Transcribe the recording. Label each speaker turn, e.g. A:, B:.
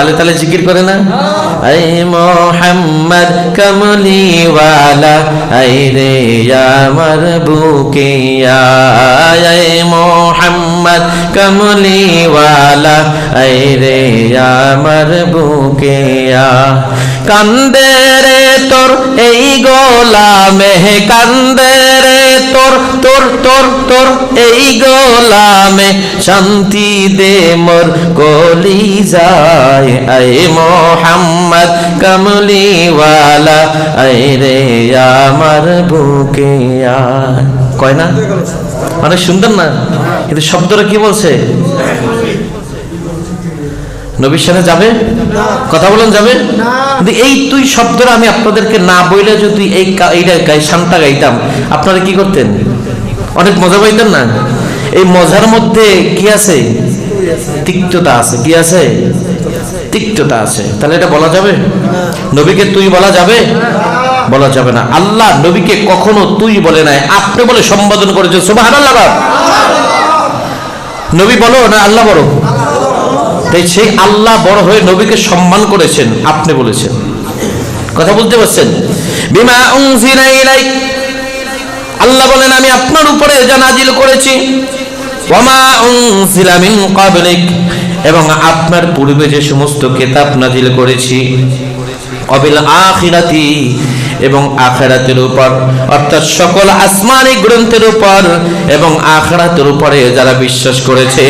A: তালে তালে জিকির করে না? আই মোহাম্মদ কমলিওয়ালা আই রে আমার বুকে আই মোহাম্মদ কমলিওয়ালা আই রে আমার বুকে কান্দে রে তোর এই গোলামে কান্দে রে তোর তোর তোর তোর এই গোলামে শান্তি দে মোর কলি যায় আই মোহাম্মদ কমলিওয়ালা আই রে আমার বুকে কয় না? অনেক সুন্দর না? কিন্তু শব্দটা কি বলছে? নবীর সাথে যাবে? কথা বলেন যাবে? কিন্তু এই তুই শব্দটা আমি আপনাদেরকে না বইলে যদি এইটা শানটা গাইতাম আপনারা কি করতেন? অনেক মজা পাইতেন না? এই মজার মধ্যে কি আছে? তিক্ততা আছে। কি আছে? তিক্ততা আছে। তাহলে এটা বলা যাবে? নবীকে তুই বলা যাবে? বলা যাবে না। আল্লাহ নবীকে কখনো তুই বলে নাই, আপনি বলে সম্বোধন করেছে। সুবহানাল্লাহ। নবী বলো না আল্লাহ বড়? তাই সেই আল্লাহ বড় হয়ে নবীকে সম্মান করেছেন, আপনি বলেছেন। কথা বলতে পারছেন? বিমা উনজিলা ইলাইক, আল্লাহ বলেন আমি আপনার উপরে যা নাজিল করেছি, ওয়ামা উনজিলা মিন ক্বাবলিক, এবং আপনার পূর্বে যে সমস্ত কিতাব নাজিল করেছি, ওয়াবিল আখিরাতি, এবং আখিরাতের উপর, অর্থাৎ সকল আসমানি গ্রন্থের উপর এবং আখিরাতের উপরে যারা বিশ্বাস করেছে